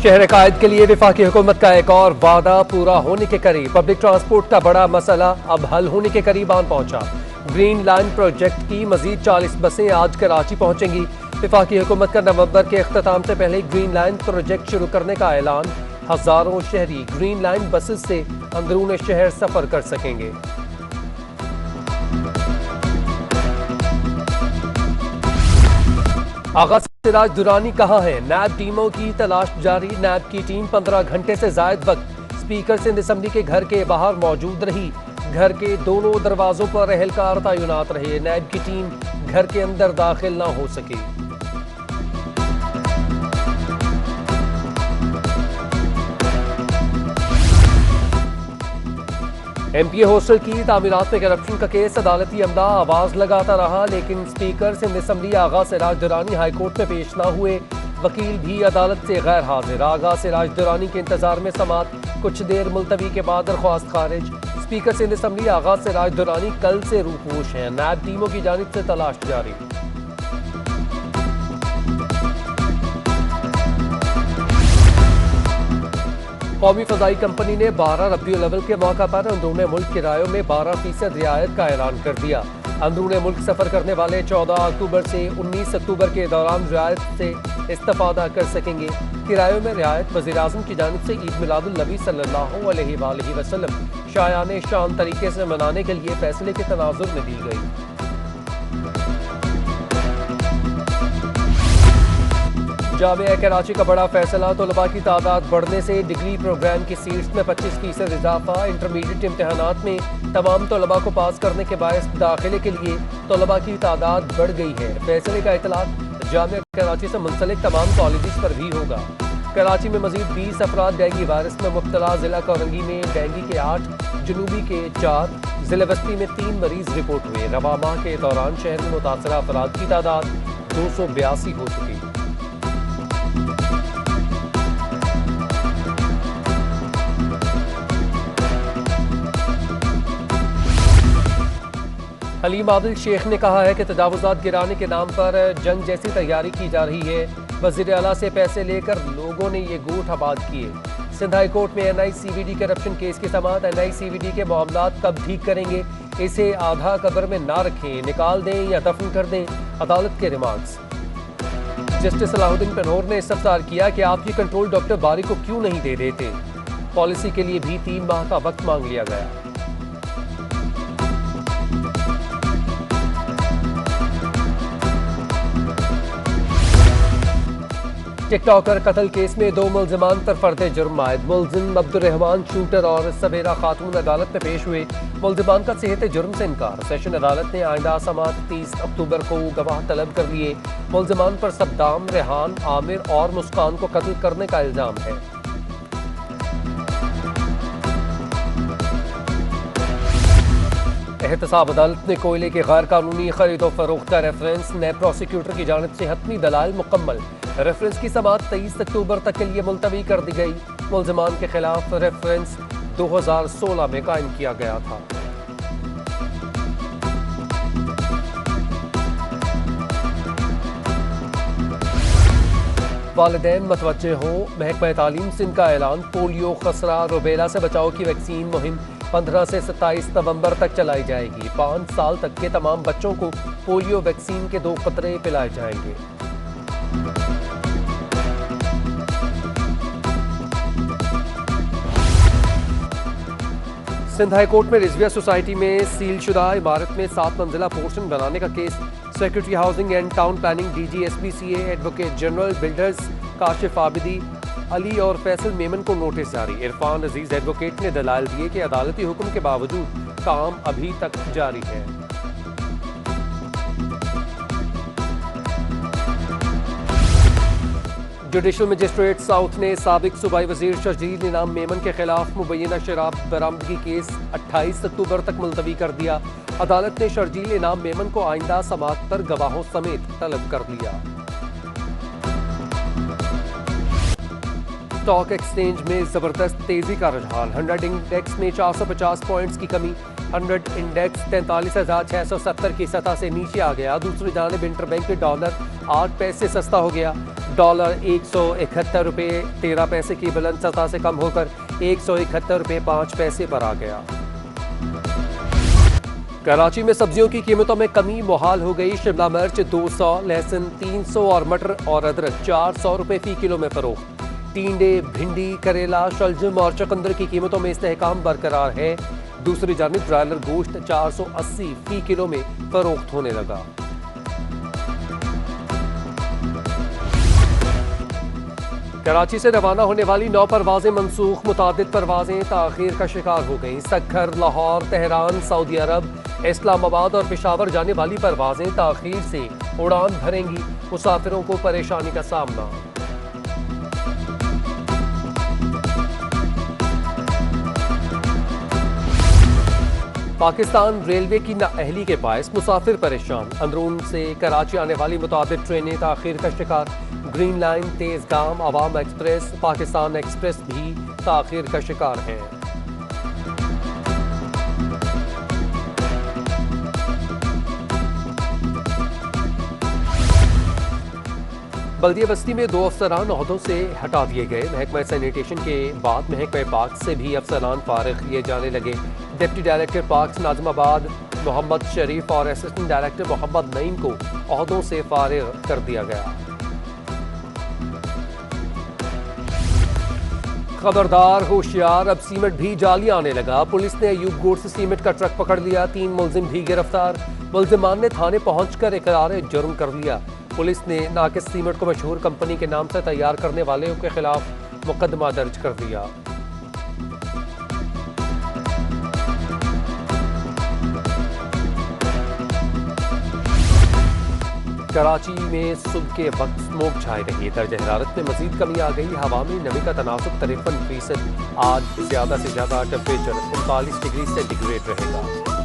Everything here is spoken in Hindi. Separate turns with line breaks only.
शहर कायद के लिए वफाकी हुकूमत का एक और वादा पूरा होने के करीब। पब्लिक ट्रांसपोर्ट का बड़ा मसला अब हल होने के करीब आन पहुंचा। ग्रीन लाइन प्रोजेक्ट की मजीद 40 बसें आज कराची पहुंचेंगी। वफाकी हुकूमत का नवंबर के अख्ताम से पहले ग्रीन लाइन प्रोजेक्ट शुरू करने का ऐलान। हजारों शहरी ग्रीन लाइन बसेस से अंदरून शहर सफर कर सकेंगे। आगा सिराज दुरानी कहाँ है? नैब टीमों की तलाश जारी। नैब की टीम 15 घंटे से जायद वक्त स्पीकर सिंध असम्बली के घर के बाहर मौजूद रही। घर के दोनों दरवाजों पर एहलकार तैनात रहे। नैब की टीम घर के अंदर दाखिल न हो सकी। एमपीए हॉस्टल की तामीरात में करप्शन का केस। अदालती अमला आवाज लगाता रहा, लेकिन स्पीकर सिंध असम्बली आगा सिराज दुरानी हाईकोर्ट में पेश न हुए। वकील भी अदालत से गैर हाजिर। आगा सिराज दुरानी के इंतजार में समात कुछ देर मुलतवी के बाद दरख्वास्त खारिज। स्पीकर सिंध असम्बली आगा सिराज दुरानी कल से रूपोश हैं। नैब टीमों की जानिब से तलाश जारी। कौमी फजाई कंपनी ने 12 रबीउल अव्वल के मौका पर अंदरून मुल्क किरायों में 12% रियायत का ऐलान कर दिया। अंदरून मुल्क सफर करने वाले 14 अक्टूबर से 19 अक्टूबर के दौरान रियायत से इस्तेफादा कर सकेंगे। किरायों में रियायत वज़ीर आज़म की जानिब से ईद मिलादुल नबी सल्लल्लाहु अलैहि वसल्लम शायाने शान तरीके से मनाने के लिए फैसले के तनाजुर में दी गई। जामिया कराची का बड़ा फैसला। तलबा की तादाद बढ़ने से डिग्री प्रोग्राम की सीट्स में 25% इजाफा। इंटरमीडिएट इम्तहानात में तमाम तलबा को पास करने के बायस दाखिले के लिए तलबा की तादाद बढ़ गई है। फैसले का इतलाक जामिया कराची से मुंसलिक तमाम कॉलेज पर भी होगा। कराची में मजीद 20 अफराद डेंगू वायरस में मुब्तला। जिला कोरंगी में डेंगू के 8, जनूबी के 4, जिला बस्ती में 3 मरीज रिपोर्ट हुए। रवा माह के दौरान शहर में मुतासरा अफराद की तादाद 282 हो चुकी। हलीम आदिल शेख ने कहा है कि तजावुज़ात गिराने के नाम पर जंग जैसी तैयारी की जा रही है। वज़ीर आला से पैसे लेकर लोगों ने ये गोठ आबाद किए। सिंध हाई कोर्ट में NICVD करप्शन केस की समाअत। NICVD के मामलात कब ठीक करेंगे? इसे आधा कब्र में ना रखें, निकाल दें या दफन कर दें। अदालत के रिमार्क्स। जस्टिस सलाहुद्दीन पनोर ने इस्तफसार किया कि आप ये कंट्रोल डॉक्टर बारी को क्यों नहीं दे देते। पॉलिसी के लिए भी 3 माह का वक्त मांग लिया गया। टिकटॉकर कत्ल केस में 2 मुल्जिमान पर फर्द जुर्म आयद। मुल्जिम अब्दुर्रहमान शूटर और सवेरा खातून अदालत में पेश हुए। मुल्जिमान का सेहत जुर्म से इनकार। सेशन अदालत ने आइंदा समात 30 अक्टूबर को गवाह तलब कर लिए। मुल्जिमान पर सद्दाम, रेहान, आमिर और मुस्कान को कत्ल करने का इल्जाम है। एहतसाब अदालत ने कोयले के गैर कानूनी खरीदो फरोख्त का रेफरेंस। नए प्रोसिक्यूटर की जानिब से हतमी दलाल मुकम्मल। रेफरेंस की समाअत 23 अक्टूबर तक के लिए मुलतवी कर दी गई। मुल्जिमान के खिलाफ रेफरेंस 2016 में कायम किया गया था। वालिदैन मतवज्जे हों। महकमा तालीम सिंध का ऐलान। पोलियो, खसरा, रुबेला से बचाव की वैक्सीन मुहिम 15 से 27 नवंबर तक चलाई जाएगी। 5 साल तक के तमाम बच्चों को पोलियो वैक्सीन के 2 कतरे पिलाए जाएंगे। सिंध हाई कोर्ट में रिजविया सोसाइटी में सीलशुदा इमारत में 7 मंजिला पोर्शन बनाने का case. Secretary housing and town planning DG SPCA advocate general builders Kashif Abidi, Ali और फैसल मेमन को नोटिस जारी। इरफान अजीज एडवोकेट ने दलाल दिए कि अदालती हुक्म के बावजूद काम अभी तक जारी है। जुडिशल मजिस्ट्रेट साउथ ने साबिक सूबाई वजीर शर्जील इनाम मेमन के खिलाफ मुबैना शराब बरामदगी केस 28 अक्टूबर तक मुलतवी कर दिया। अदालत ने शर्जील इनाम मेमन को आइंदा समाअत पर गवाहों समेत तलब कर लिया। स्टॉक एक्सचेंज में जबरदस्त तेजी का रुझान। 100 इंडेक्स में 450 पॉइंट्स की कमी। 100 इंडेक्स 43,670 की सतह से नीचे आ गया। दूसरी जानिब इंटरबैंक डॉलर 8 पैसे सस्ता हो गया। डॉलर 171 रुपये 13 पैसे की बुलंद सतह से कम होकर 171 रुपये 5 पैसे पर आ गया। कराची में सब्जियों की कीमतों में कमी मुहाल हो गई। शिमला मिर्च 200, लहसुन 300 और मटर और अदरक 400 रुपये फी किलो में फरोख्त। टींडे, भिंडी, करेला, शलजम और चकंदर की कीमतों में इस्तेहकाम बरकरार है। दूसरी जानिब ब्रायलर गोश्त 480 फी किलो में फरोख्त होने लगा। कराची से रवाना होने वाली 9 परवाजें मनसूख, मुतादिद परवाजें ताखीर का शिकार हो गईं। सक्खर, लाहौर, तेहरान, सऊदी अरब, इस्लामाबाद और पेशावर जाने वाली परवाजें ताखीर से उड़ान भरेंगी। मुसाफिरों को परेशानी का सामना। पाकिस्तान रेलवे की नाअहली के बायस मुसाफिर परेशान। अंदरून से कराची आने वाली मुताबिक ट्रेनें ताखीर का शिकार। ग्रीन लाइन, तेजगाम, अवाम एक्सप्रेस, पाकिस्तान एक्सप्रेस भी ताखीर का शिकार हैं। बल्दिया बस्ती में 2 अफसरान ओहदों से हटा दिए गए। महकमा सैनिटेशन के बाद महकमा पार्क से भी अफसरान फारिग किए जाने लगे। Deputy director park Nazimabad Mohammad Sharif और असिस्टेंट डायरेक्टर मोहम्मद नईम को ओहदों से फारिग कर दिया गया। खबरदार, होशियार, अब सीमेंट भी जाली आने लगा। पुलिस ने अयूब गोड़ से सीमेंट का ट्रक पकड़ लिया। 3 मुलजिम भी गिरफ्तार। मुलजिमान ने थाने पहुंचकर इकरार जुर्म कर लिया। पुलिस ने नाकिस सीमेंट को मशहूर कंपनी के नाम से तैयार करने वाले के खिलाफ मुकदमा दर्ज कर दिया। कराची में सुबह के वक्त स्मोक छाई रही। दर्ज हरारत में मजीद कमी आ गई। हवा में नमी का तनासुब 53%। आज ज्यादा से ज्यादा टेम्परेचर 39 डिग्री सेंटीग्रेड रहेगा।